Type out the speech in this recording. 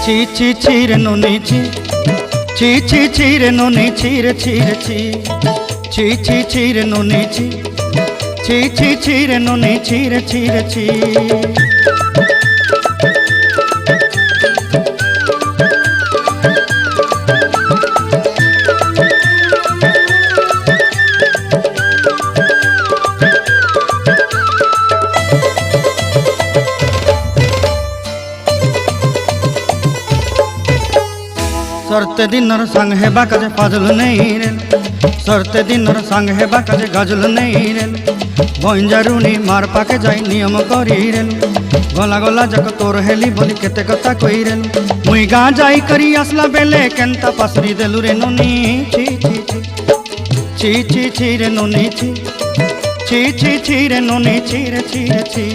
ছি ছি ছি রে নুনি ছি, ছি ছি ছি রে নুনি ছি রে ছি রে ছি, ছি ছি ছি রে নুনি ছি, ছি ছি ছি রে নুনি ছি রে ছি রে ছি। सरते दिनर संग हेबा काजे फाजल नहीं रेल, सरते दिनर संग हेबा काजे गजल नहीं रेल, बंजारुनी मार पाके जाई नियम करी रेल, गला गला जक तोर हेली बोली केते कथा कई रेल, मुई गा जाई करी आसला बेले केंता पासरी देलु रे नुनी ची ची ची, ची ची ची रे नुनी ची, ची ची ची रे नुनी ची रे ची रे ची।